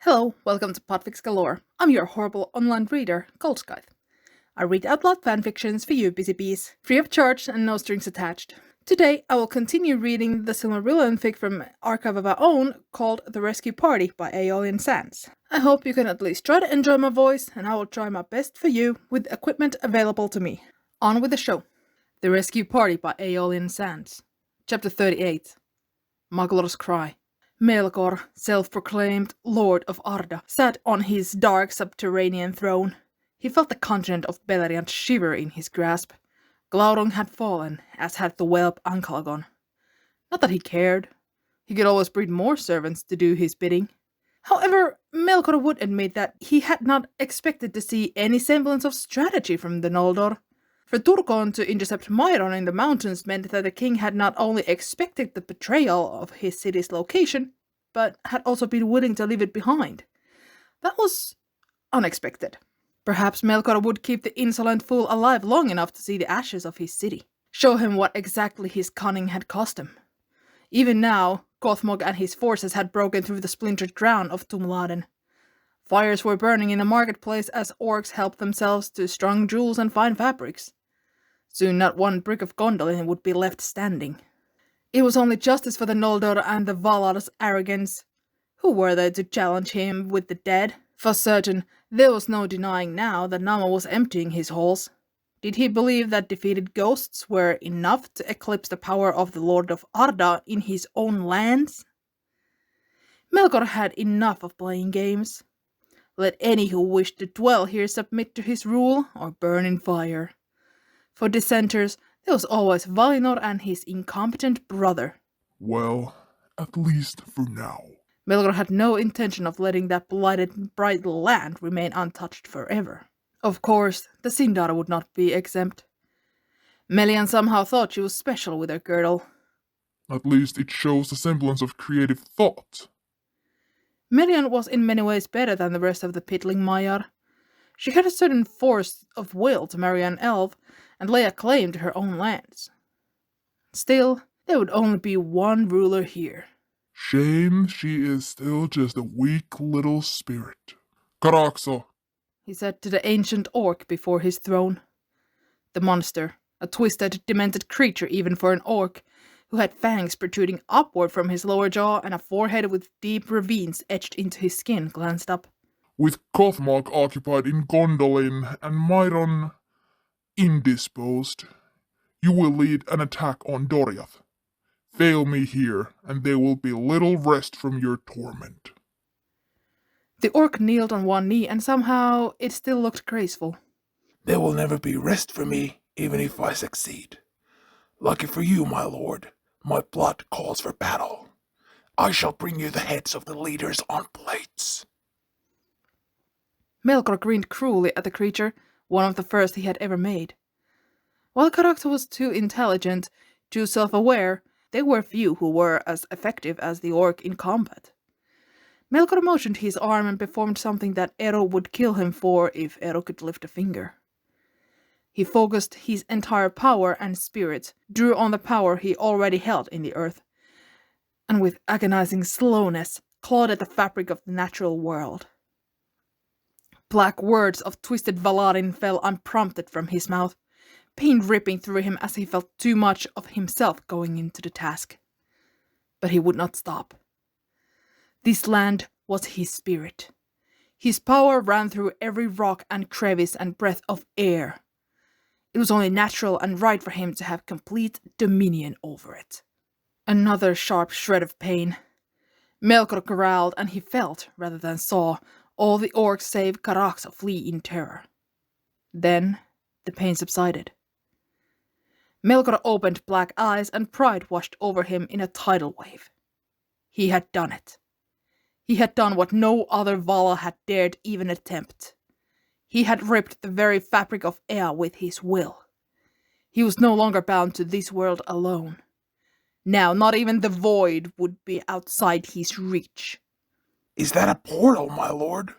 Hello, welcome to Podfic's Galore. I'm your horrible online reader, Goldscythe. I read out loud fanfictions for you busy bees, free of charge and no strings attached. Today, I will continue reading the Silmarillion fic from Archive of Our Own called The Rescue Party by Aeolian Sands. I hope you can at least try to enjoy my voice, and I will try my best for you with equipment available to me. On with the show. The Rescue Party by Aeolian Sands. Chapter 38. Maglor's Cry. Maglor, self-proclaimed Lord of Arda, sat on his dark subterranean throne. He felt the continent of Beleriand shiver in his grasp. Glaurung had fallen, as had the whelp Ankalagon. Not that he cared. He could always breed more servants to do his bidding. However, Melkor would admit that he had not expected to see any semblance of strategy from the Noldor. For Turgon to intercept Myron in the mountains meant that the king had not only expected the betrayal of his city's location, but had also been willing to leave it behind. That was unexpected. Perhaps Melkor would keep the insolent fool alive long enough to see the ashes of his city, show him what exactly his cunning had cost him. Even now, Gothmog and his forces had broken through the splintered ground of Tumladen. Fires were burning in the marketplace as orcs helped themselves to strung jewels and fine fabrics. Soon not one brick of Gondolin would be left standing. It was only justice for the Noldor and the Valar's arrogance. Who were they to challenge him with the dead? For certain, there was no denying now that Nama was emptying his halls. Did he believe that defeated ghosts were enough to eclipse the power of the Lord of Arda in his own lands? Melkor had enough of playing games. Let any who wished to dwell here submit to his rule or burn in fire. For dissenters, there was always Valinor and his incompetent brother. Well, at least for now. Melkor had no intention of letting that blighted bright land remain untouched forever. Of course, the Sindar would not be exempt. Melian somehow thought she was special with her girdle. At least it shows a semblance of creative thought. Melian was in many ways better than the rest of the piddling Maiar. She had a certain force of will to marry an elf and lay a claim to her own lands. Still, there would only be one ruler here. Shame she is still just a weak little spirit. Caraxo, He said to the ancient orc before his throne. The monster, a twisted, demented creature even for an orc, who had fangs protruding upward from his lower jaw and a forehead with deep ravines etched into his skin, glanced up. with Kothmog occupied in Gondolin and Myron indisposed, you will lead an attack on Doriath. Fail me here, and there will be little rest from your torment. The orc kneeled on one knee, and somehow it still looked graceful. There will never be rest for me, even if I succeed. Lucky for you, my lord, my blood calls for battle. I shall bring you the heads of the leaders on plates. Melkor grinned cruelly at the creature, one of the first he had ever made. While Caraxo was too intelligent, too self-aware, there were few who were as effective as the orc in combat. Melkor motioned his arm and performed something that Ero would kill him for if Ero could lift a finger. He focused his entire power and spirit, drew on the power he already held in the earth, and with agonizing slowness clawed at the fabric of the natural world. Black words of twisted Valarin fell unprompted from his mouth, pain ripping through him as he felt too much of himself going into the task. But he would not stop. This land was his spirit. His power ran through every rock and crevice and breath of air. It was only natural and right for him to have complete dominion over it. Another sharp shred of pain. Melkor growled, and he felt, rather than saw, all the orcs save Caraxo flee in terror. Then the pain subsided. Melkor opened black eyes, and pride washed over him in a tidal wave. He had done it. He had done what no other Vala had dared even attempt. He had ripped the very fabric of Ea with his will. He was no longer bound to this world alone. Now not even the void would be outside his reach. Is that a portal, my lord?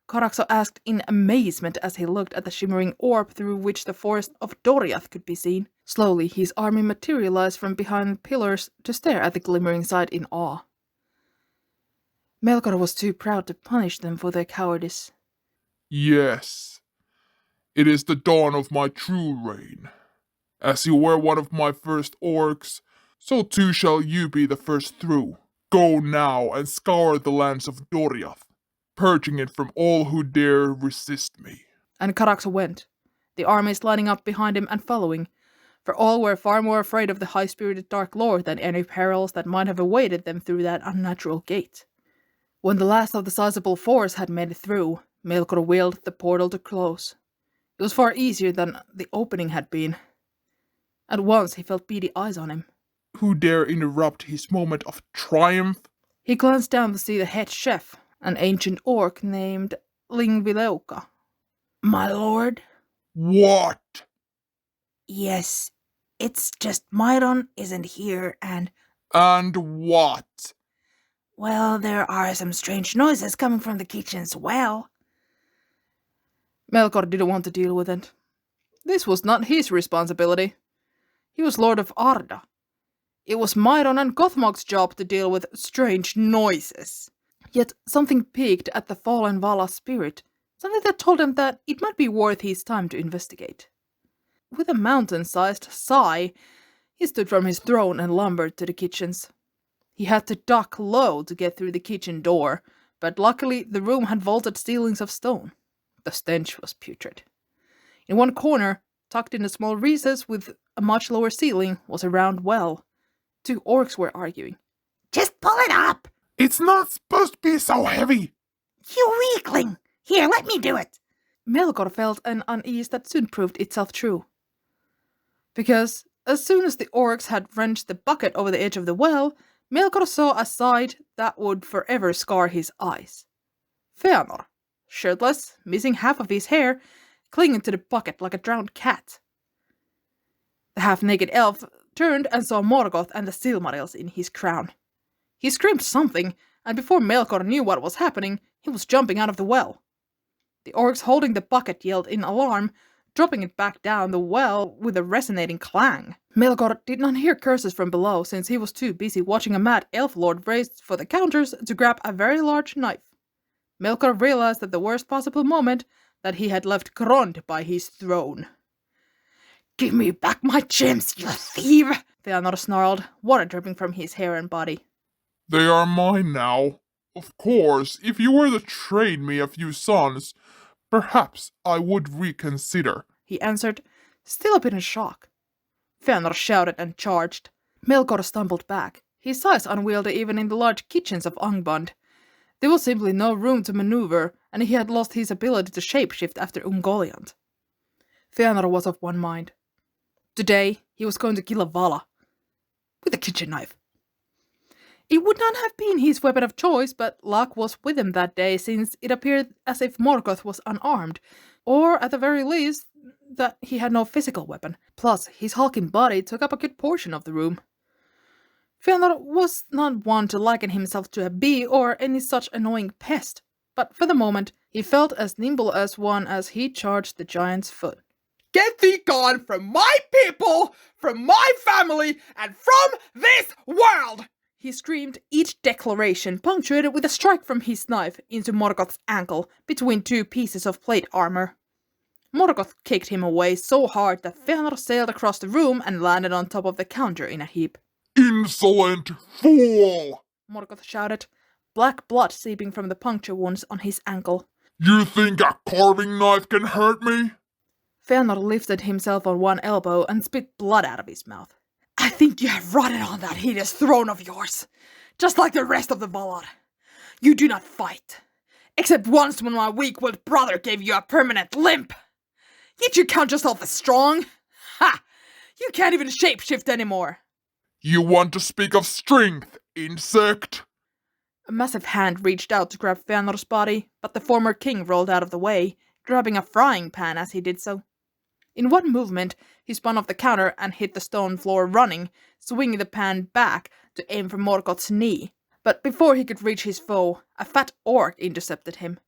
Caraxo asked in amazement as he looked at the shimmering orb through which the forest of Doriath could be seen. Slowly his army materialized from behind pillars to stare at the glimmering sight in awe. Melkor was too proud to punish them for their cowardice. Yes, it is the dawn of my true reign. As you were one of my first orcs, so too shall you be the first through. Go now and scour the lands of Doriath, purging it from all who dare resist me. And Karax went, the armies lining up behind him and following, for all were far more afraid of the high-spirited Dark Lord than any perils that might have awaited them through that unnatural gate. When the last of the sizable force had made it through, Melkor willed the portal to close. It was far easier than the opening had been. At once he felt beady eyes on him. Who dare interrupt his moment of triumph? He glanced down to see the head chef, an ancient orc named Lingvileuka. My lord? What? Yes, it's just Myron isn't here and... And what? Well, there are some strange noises coming from the kitchen as well. Melkor didn't want to deal with it. This was not his responsibility. He was Lord of Arda. It was Myron and Gothmog's job to deal with strange noises. Yet something piqued at the fallen Vala's spirit, something that told him that it might be worth his time to investigate. With a mountain-sized sigh, he stood from his throne and lumbered to the kitchens. He had to duck low to get through the kitchen door, but luckily the room had vaulted ceilings of stone. The stench was putrid. In one corner, tucked in a small recess with a much lower ceiling, was a round well. Two orcs were arguing. Just pull it up! It's not supposed to be so heavy. You weakling! Here, let me do it! Melkor felt an unease that soon proved itself true. Because as soon as the orcs had wrenched the bucket over the edge of the well, Melkor saw a sight that would forever scar his eyes. Fëanor, shirtless, missing half of his hair, clinging to the bucket like a drowned cat. The half-naked elf turned and saw Morgoth and the Silmarils in his crown. He screamed something, and before Melkor knew what was happening, he was jumping out of the well. The orcs holding the bucket yelled in alarm, dropping it back down the well with a resonating clang. Melkor did not hear curses from below, since he was too busy watching a mad elf lord race for the counters to grab a very large knife. Melkor realized at the worst possible moment that he had left Grond by his throne. Give me back my gems, you thief! Fëanor snarled, water dripping from his hair and body. They are mine now. Of course, if you were to trade me a few sons, perhaps I would reconsider, he answered, still a bit in shock. Fëanor shouted and charged. Melkor stumbled back, his size unwieldy even in the large kitchens of Angband. There was simply no room to maneuver, and he had lost his ability to shapeshift after Ungoliant. Fëanor was of one mind. Today, he was going to kill a Vala. With a kitchen knife. It would not have been his weapon of choice, but luck was with him that day, since it appeared as if Morgoth was unarmed, or at the very least, that he had no physical weapon. Plus, his hulking body took up a good portion of the room. Fëanor was not one to liken himself to a bee or any such annoying pest, but for the moment, he felt as nimble as one as he charged the giant's foot. Get thee gone from my people, from my family, and from this world! He screamed, each declaration punctuated with a strike from his knife into Morgoth's ankle between two pieces of plate armor. Morgoth kicked him away so hard that Fëanor sailed across the room and landed on top of the counter in a heap. Insolent fool! Morgoth shouted, black blood seeping from the puncture wounds on his ankle. You think a carving knife can hurt me? Fëanor lifted himself on one elbow and spit blood out of his mouth. I think you have rotted on that hideous throne of yours, just like the rest of the Valar. You do not fight, except once when my weak-willed brother gave you a permanent limp. Yet you count yourself as strong? Ha! You can't even shapeshift anymore. You want to speak of strength, insect? A massive hand reached out to grab Fëanor's body, but the former king rolled out of the way, grabbing a frying pan as he did so. In one movement, he spun off the counter and hit the stone floor running, swinging the pan back to aim for Morgoth's knee. But before he could reach his foe, a fat orc intercepted him.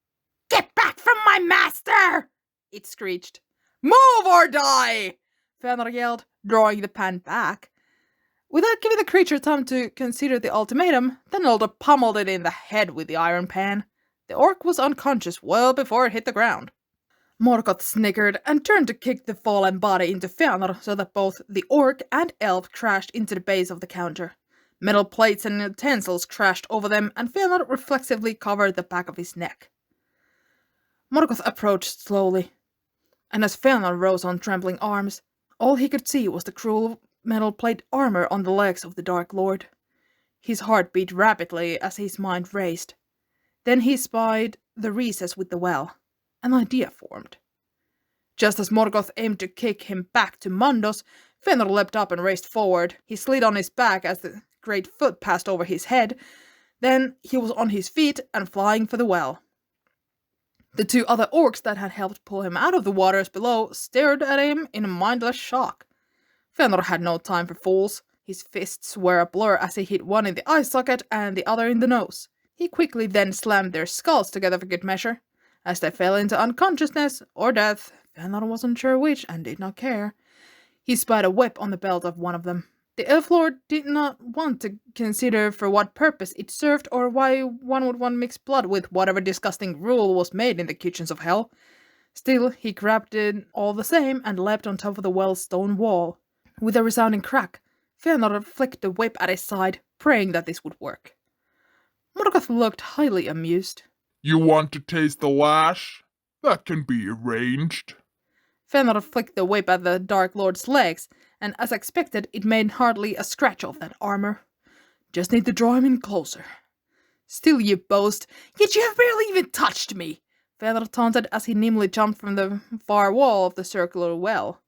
Get back from my master! It screeched. Move or die! Fëanor yelled, drawing the pan back. Without giving the creature time to consider the ultimatum, Thenolda pummeled it in the head with the iron pan. The orc was unconscious well before it hit the ground. Morgoth snickered and turned to kick the fallen body into Fëanor so that both the orc and elf crashed into the base of the counter. Metal plates and utensils crashed over them, and Fëanor reflexively covered the back of his neck. Morgoth approached slowly, and as Fëanor rose on trembling arms, all he could see was the cruel metal plate armor on the legs of the Dark Lord. His heart beat rapidly as his mind raced. Then he spied the recess with the well. An idea formed. Just as Morgoth aimed to kick him back to Mundos, Fëanor leapt up and raced forward. He slid on his back as the great foot passed over his head. Then he was on his feet and flying for the well. The two other orcs that had helped pull him out of the waters below stared at him in mindless shock. Fëanor had no time for fools. His fists were a blur as he hit one in the eye socket and the other in the nose. He quickly then slammed their skulls together for good measure. As they fell into unconsciousness or death, Fëanor wasn't sure which and did not care. He spied a whip on the belt of one of them. The elf lord did not want to consider for what purpose it served or why one would want mixed blood with whatever disgusting rule was made in the kitchens of hell. Still, he grabbed it all the same and leapt on top of the well's stone wall. With a resounding crack, Fëanor flicked the whip at his side, praying that this would work. Morgoth looked highly amused. You want to taste the lash? That can be arranged. Fëanor flicked the whip at the Dark Lord's legs, and as expected, it made hardly a scratch of that armor. Just need to draw him in closer. Still you boast, yet you have barely even touched me, Fëanor taunted as he nimbly jumped from the far wall of the circular well.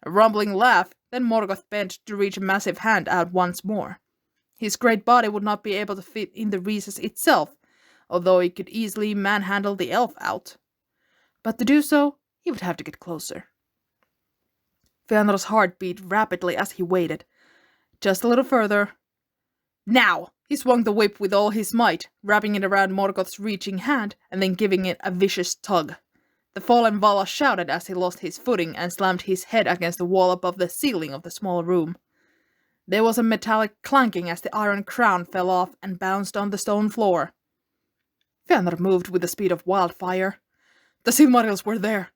A rumbling laugh, then Morgoth bent to reach a massive hand out once more. His great body would not be able to fit in the recess itself, although he could easily manhandle the elf out. But to do so, he would have to get closer. Fëanor's heart beat rapidly as he waited. Just a little further. Now! He swung the whip with all his might, wrapping it around Morgoth's reaching hand and then giving it a vicious tug. The fallen Vala shouted as he lost his footing and slammed his head against the wall above the ceiling of the small room. There was a metallic clanking as the iron crown fell off and bounced on the stone floor. Fëanor moved with the speed of wildfire. The Silmarils were there.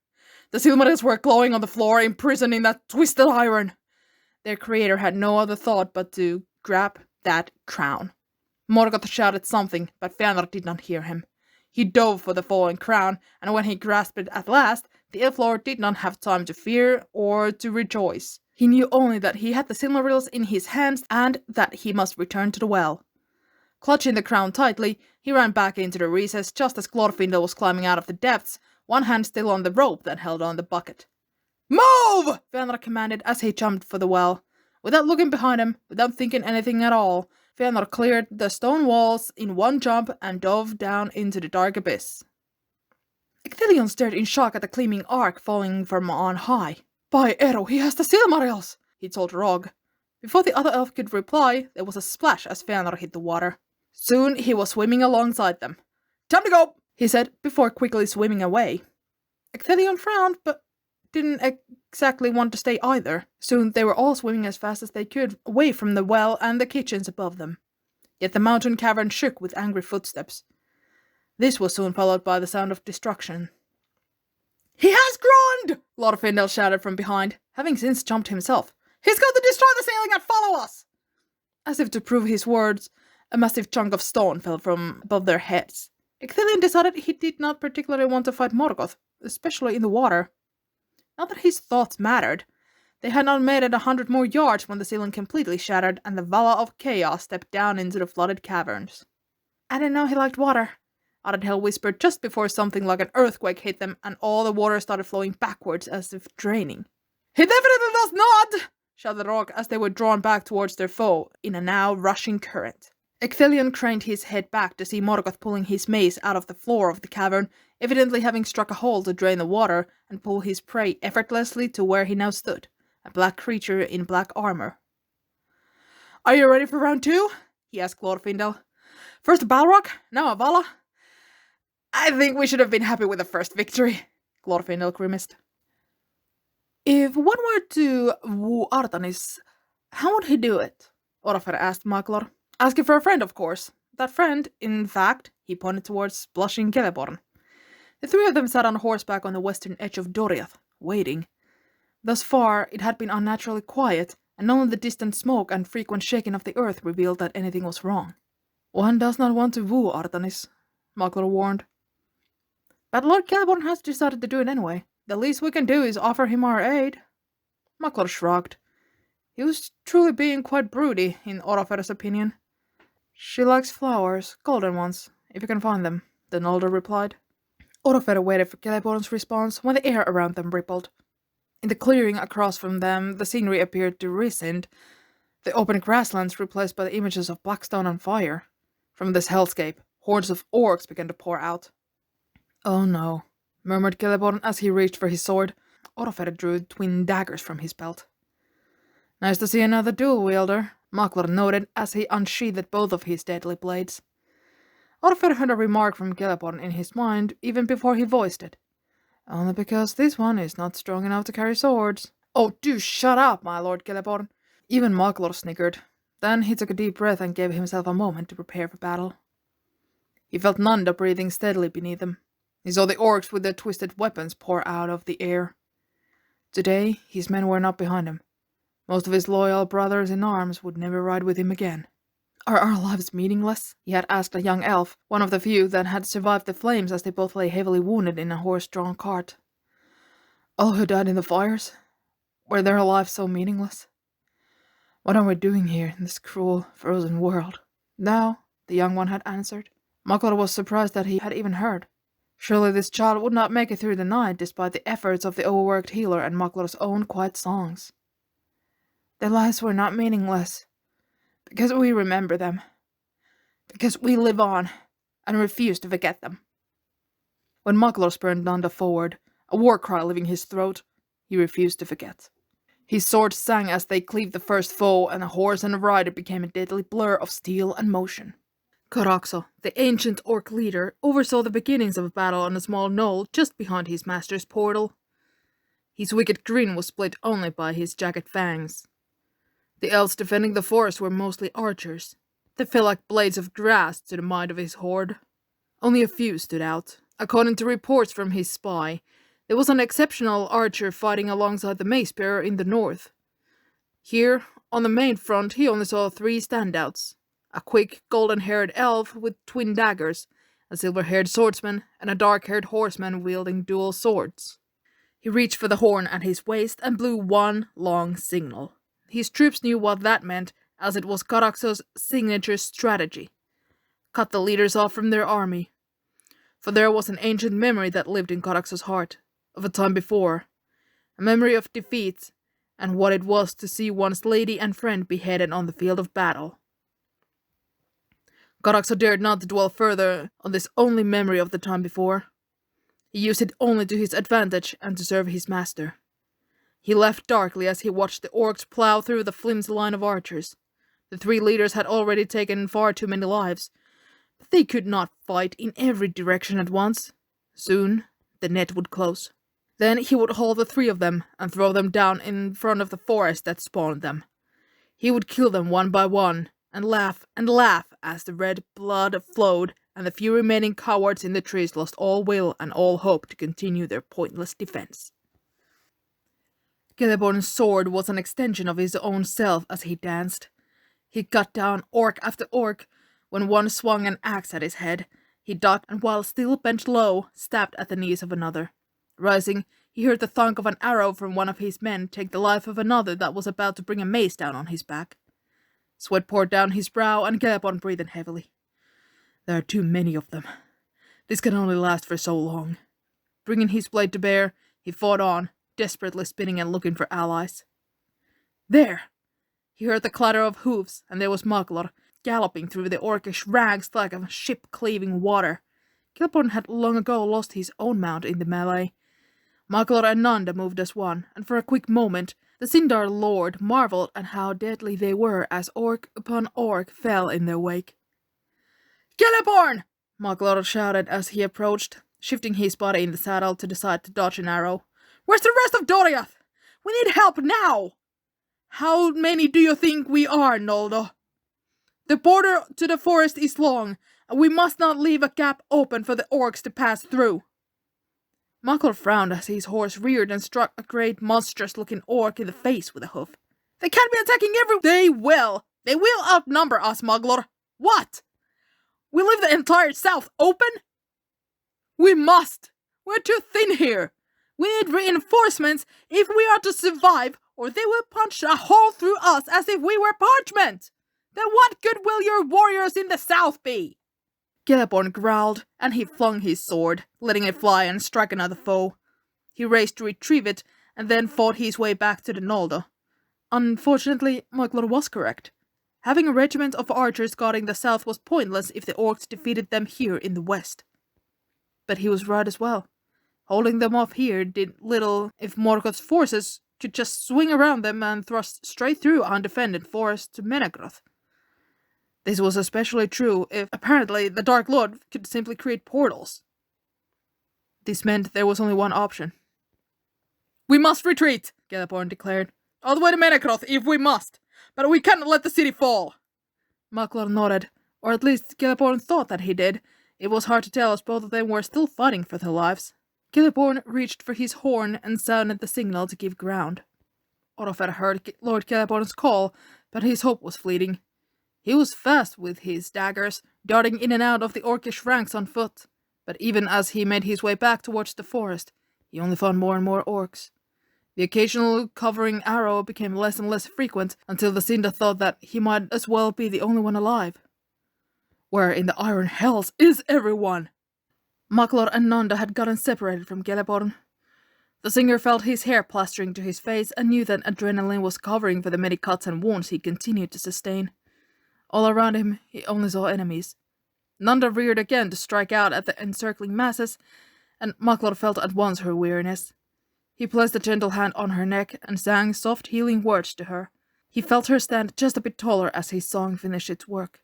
The Silmarils were glowing on the floor, imprisoned in that twisted iron. Their creator had no other thought but to grab that crown. Morgoth shouted something, but Fëanor did not hear him. He dove for the fallen crown, and when he grasped it at last, the elf lord did not have time to fear or to rejoice. He knew only that he had the Silmarils in his hands and that he must return to the well. Clutching the crown tightly, he ran back into the recess just as Glorfindel was climbing out of the depths, one hand still on the rope that held on the bucket. "Move!" Fëanor commanded as he jumped for the well. Without looking behind him, without thinking anything at all, Fëanor cleared the stone walls in one jump and dove down into the dark abyss. Ecthelion stared in shock at the gleaming arc falling from on high. "By Ero, he has the Silmarils!" he told Rog. Before the other elf could reply, there was a splash as Fëanor hit the water. Soon he was swimming alongside them. "Time to go!" he said, before quickly swimming away. Ecthelion frowned, but didn't exactly want to stay either. Soon they were all swimming as fast as they could, away from the well and the kitchens above them. Yet the mountain cavern shook with angry footsteps. This was soon followed by the sound of destruction. "He has groaned!" Glorfindel shouted from behind, having since jumped himself. "He's going to destroy the ceiling and follow us!" As if to prove his words, a massive chunk of stone fell from above their heads. Ecthelion decided he did not particularly want to fight Morgoth, especially in the water. Not that his thoughts mattered. They had not made it 100 more yards when the ceiling completely shattered and the Vala of Chaos stepped down into the flooded caverns. "I didn't know he liked water," Adadhel whispered just before something like an earthquake hit them and all the water started flowing backwards as if draining. "He definitely does not!" shouted Rog as they were drawn back towards their foe in a now rushing current. Ecthelion craned his head back to see Morgoth pulling his mace out of the floor of the cavern, evidently having struck a hole to drain the water and pull his prey effortlessly to where he now stood, a black creature in black armor. "Are you ready for round 2? He asked Glorfindel. "First a Balrog, now a Vala." "I think we should have been happy with the first victory," Glorfindel grimaced. "If one were to woo Artanis, how would he do it?" Orofer asked Maglor. Asking for a friend, of course. That friend, in fact, he pointed towards blushing Celeborn. The three of them sat on horseback on the western edge of Doriath, waiting. Thus far, it had been unnaturally quiet, and only the distant smoke and frequent shaking of the earth revealed that anything was wrong. One does not want to woo Artanis, Maglor warned. But Lord Celeborn has decided to do it anyway. The least we can do is offer him our aid. Maglor shrugged. He was truly being quite broody, in Orofer's opinion. She likes flowers, golden ones, if you can find them, the Noldor replied. Orofer waited for Celeborn's response when the air around them rippled. In the clearing across from them, the scenery appeared to rescind, the open grasslands replaced by the images of black stone on fire. From this hellscape, hordes of orcs began to pour out. Oh no, murmured Celeborn as he reached for his sword. Orofer drew twin daggers from his belt. Nice to see another dual wielder, Maglor noted as he unsheathed both of his deadly blades. Orofer heard a remark from Celeborn in his mind even before he voiced it. Only because this one is not strong enough to carry swords. Oh, do shut up, my lord Celeborn. Even Maglor snickered. Then he took a deep breath and gave himself a moment to prepare for battle. He felt Nanda breathing steadily beneath him. He saw the orcs with their twisted weapons pour out of the air. Today, his men were not behind him. Most of his loyal brothers in arms would never ride with him again. Are our lives meaningless? He had asked a young elf, one of the few that had survived the flames as they both lay heavily wounded in a horse-drawn cart. All who died in the fires? Were their lives so meaningless? What are we doing here in this cruel, frozen world? No, the young one had answered. Maglor was surprised that he had even heard. Surely this child would not make it through the night despite the efforts of the overworked healer and Maglor's own quiet songs. Their lives were not meaningless, because we remember them, because we live on and refuse to forget them. When Maglor spurned Nanda forward, a war cry leaving his throat, he refused to forget. His sword sang as they cleaved the first foe, and the horse and the rider became a deadly blur of steel and motion. Caraxo, the ancient orc leader, oversaw the beginnings of a battle on a small knoll just behind his master's portal. His wicked grin was split only by his jagged fangs. The elves defending the forest were mostly archers. They fell like blades of grass to the might of his horde. Only a few stood out. According to reports from his spy, there was an exceptional archer fighting alongside the mace-bearer in the north. Here, on the main front, he only saw 3 standouts. A quick, golden-haired elf with twin daggers, a silver-haired swordsman, and a dark-haired horseman wielding dual swords. He reached for the horn at his waist and blew one long signal. His troops knew what that meant, as it was Caraxo's signature strategy. Cut the leaders off from their army. For there was an ancient memory that lived in Caraxo's heart, of a time before. A memory of defeat, and what it was to see one's lady and friend beheaded on the field of battle. Caraxo dared not dwell further on this only memory of the time before. He used it only to his advantage and to serve his master. He laughed darkly as he watched the orcs plow through the flimsy line of archers. The 3 leaders had already taken far too many lives, but they could not fight in every direction at once. Soon, the net would close. Then he would haul the 3 of them and throw them down in front of the forest that spawned them. He would kill them one by one, and laugh as the red blood flowed and the few remaining cowards in the trees lost all will and all hope to continue their pointless defense. Celeborn's sword was an extension of his own self as he danced. He cut down orc after orc. When one swung an axe at his head, he ducked and while still bent low, stabbed at the knees of another. Rising, he heard the thunk of an arrow from one of his men take the life of another that was about to bring a mace down on his back. Sweat poured down his brow and Celeborn breathed heavily. There are too many of them. This can only last for so long. Bringing his blade to bear, he fought on, desperately spinning and looking for allies. There! He heard the clatter of hoofs, and there was Maglor, galloping through the orcish ranks like a ship cleaving water. Celeborn had long ago lost his own mount in the melee. Maglor and Nanda moved as one, and for a quick moment, the Sindar lord marveled at how deadly they were as orc upon orc fell in their wake. Celeborn! Maglor shouted as he approached, shifting his body in the saddle to decide to dodge an arrow. Where's the rest of Doriath? We need help now! How many do you think we are, Noldo? The border to the forest is long, and we must not leave a gap open for the orcs to pass through. Maglor frowned as his horse reared and struck a great monstrous-looking orc in the face with a hoof. They can't be attacking They will! They will outnumber us, Maglor! What? We leave the entire south open? We must! We're too thin here! We need reinforcements if we are to survive, or they will punch a hole through us as if we were parchment! Then what good will your warriors in the south be? Celeborn growled, and he flung his sword, letting it fly and strike another foe. He raced to retrieve it, and then fought his way back to the Noldo. Unfortunately, Maglor was correct. Having a regiment of archers guarding the south was pointless if the orcs defeated them here in the west. But he was right as well. Holding them off here did little if Morgoth's forces could just swing around them and thrust straight through undefended forest to Menegroth. This was especially true if, apparently, the Dark Lord could simply create portals. This meant there was only one option. We must retreat, Celeborn declared. All the way to Menegroth if we must, but we cannot let the city fall. Maglor nodded, or at least Celeborn thought that he did. It was hard to tell as both of them were still fighting for their lives. Celeborn reached for his horn and sounded the signal to give ground. Orofer heard Lord Celeborn's call, but his hope was fleeting. He was fast with his daggers, darting in and out of the orcish ranks on foot, but even as he made his way back towards the forest, he only found more and more orcs. The occasional covering arrow became less and less frequent until the Sinda thought that he might as well be the only one alive. Where in the Iron Hells is everyone? Maglor and Nanda had gotten separated from Celeborn. The singer felt his hair plastering to his face and knew that adrenaline was covering for the many cuts and wounds he continued to sustain. All around him, he only saw enemies. Nanda reared again to strike out at the encircling masses, and Maglor felt at once her weariness. He placed a gentle hand on her neck and sang soft healing words to her. He felt her stand just a bit taller as his song finished its work.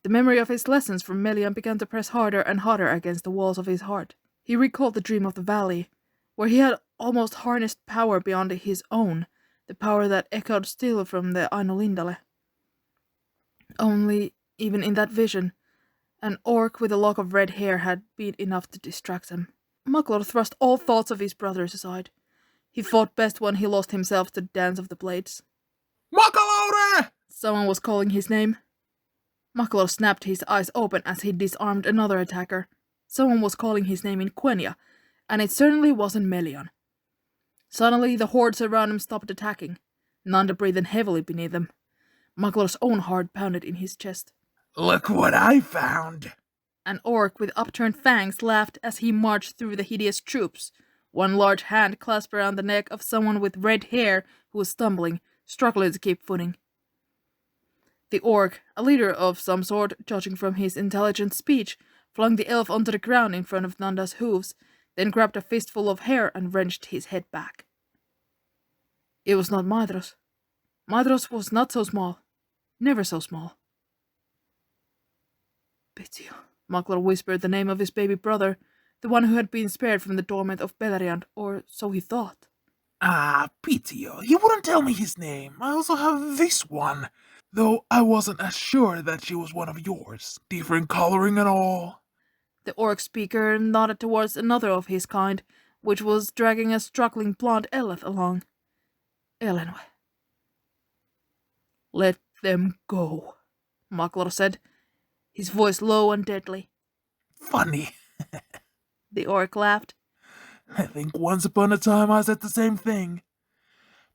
The memory of his lessons from Melian began to press harder and harder against the walls of his heart. He recalled the dream of the valley, where he had almost harnessed power beyond his own, the power that echoed still from the Aino Lindale. Only, even in that vision, an orc with a lock of red hair had been enough to distract him. Maglor thrust all thoughts of his brothers aside. He fought best when he lost himself to the dance of the blades. Maglor! Someone was calling his name. Maglor snapped his eyes open as he disarmed another attacker. Someone was calling his name in Quenya, and it certainly wasn't Melian. Suddenly, the hordes around him stopped attacking, Nanda breathing heavily beneath them. Maglor's own heart pounded in his chest. Look what I found! An orc with upturned fangs laughed as he marched through the hideous troops, one large hand clasped around the neck of someone with red hair who was stumbling, struggling to keep footing. The orc, a leader of some sort, judging from his intelligent speech, flung the elf onto the ground in front of Nanda's hooves, then grabbed a fistful of hair and wrenched his head back. It was not Maedhros. Maedhros was not so small. Never so small. Pitio. Maglor whispered the name of his baby brother, the one who had been spared from the torment of Beleriand, or so he thought. Ah, Pitio, you wouldn't tell me his name. I also have this one, though I wasn't as sure that she was one of yours. Different coloring and all. The orc speaker nodded towards another of his kind, which was dragging a struggling blonde elf along. Elenwe. Let them go, Maglor said, his voice low and deadly. Funny. The orc laughed. I think once upon a time I said the same thing.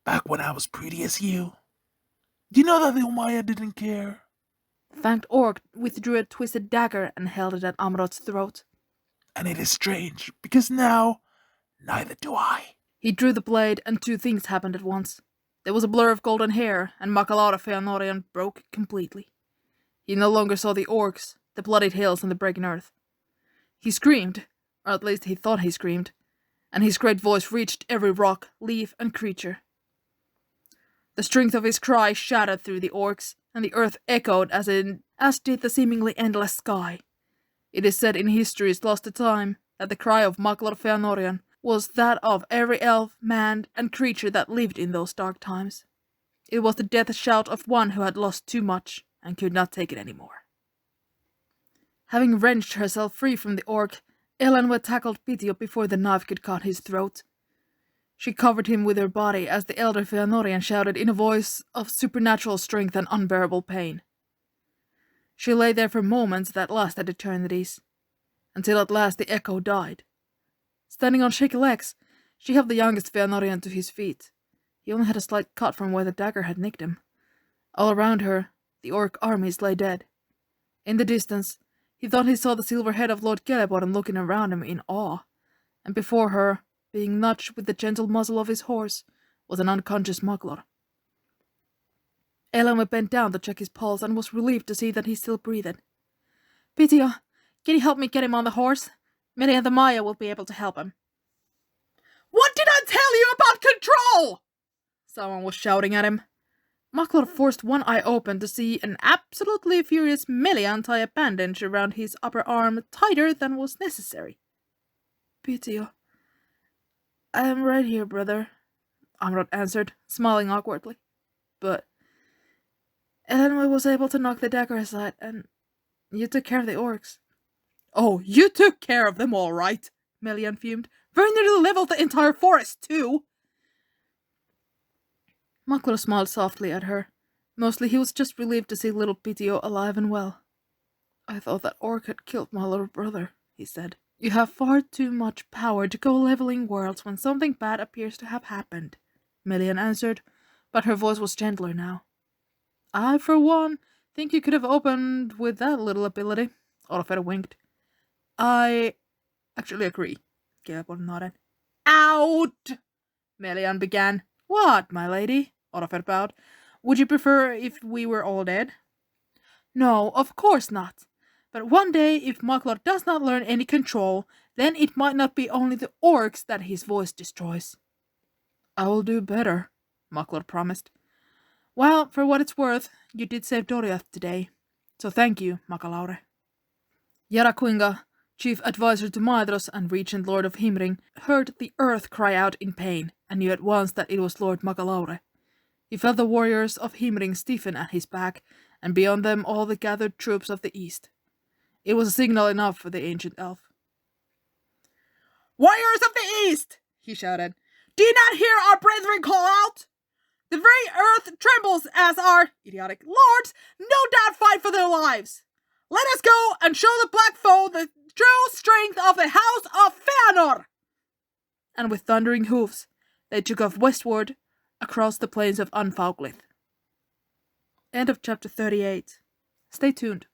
Back when I was pretty as you. Do you know that the Umayyad didn't care? The fanged orc withdrew a twisted dagger and held it at Amrod's throat. And it is strange, because now, neither do I. He drew the blade, and two things happened at once. There was a blur of golden hair, and Maglor Feanorian broke completely. He no longer saw the orcs, the bloodied hills, and the breaking earth. He screamed, or at least he thought he screamed, and his great voice reached every rock, leaf, and creature. The strength of his cry shattered through the orcs, and the earth echoed as did the seemingly endless sky. It is said in histories lost to time that the cry of Maglor Feanorian was that of every elf, man, and creature that lived in those dark times. It was the death shout of one who had lost too much. and could not take it any more. Having wrenched herself free from the orc, Elenwe tackled Pitio before the knife could cut his throat. She covered him with her body as the elder Feanorian shouted in a voice of supernatural strength and unbearable pain. She lay there for moments that lasted eternities, until at last the echo died. Standing on shaky legs, she helped the youngest Feanorian to his feet. He only had a slight cut from where the dagger had nicked him. All around her, the orc armies lay dead. In the distance, he thought he saw the silver head of Lord Celeborn looking around him in awe, and before her, being nudged with the gentle muzzle of his horse, was an unconscious Maglor. Elenwe bent down to check his pulse and was relieved to see that he still breathed. Pitio, can you help me get him on the horse? Many and the Maya will be able to help him. What did I tell you about control? Someone was shouting at him. Maglor forced one eye open to see an absolutely furious Melian tie a bandage around his upper arm tighter than was necessary. Pitio, I am right here, brother, Amrod answered, smiling awkwardly. But Elenwe was able to knock the dagger aside, and you took care of the orcs. Oh, you took care of them all right, Melian fumed. Very nearly leveled the entire forest, too. Maglor smiled softly at her. Mostly he was just relieved to see little Pitio alive and well. I thought that orc had killed my little brother, he said. You have far too much power to go leveling worlds when something bad appears to have happened, Melian answered, but her voice was gentler now. I, for one, think you could have opened with that little ability. Olafur winked. I actually agree, Celeborn nodded. Out! Melian began. What, my lady? Olafur bowed. Would you prefer if we were all dead? No, of course not. But one day, if Maglor does not learn any control, then it might not be only the orcs that his voice destroys. I will do better, Maglor promised. Well, for what it's worth, you did save Doriath today. So thank you, Makalaure. Yarakuinga, chief advisor to Maedhros and regent lord of Himring, heard the earth cry out in pain and knew at once that it was Lord Makalaure. He felt the warriors of Himring stiffen at his back, and beyond them all the gathered troops of the east. It was a signal enough for the ancient elf. Warriors of the east, he shouted. Do you not hear our brethren call out? The very earth trembles as our idiotic lords no doubt fight for their lives. Let us go and show the black foe the true strength of the house of Feanor. And with thundering hoofs, they took off westward across the plains of Unfauglith. End of chapter 38. Stay tuned.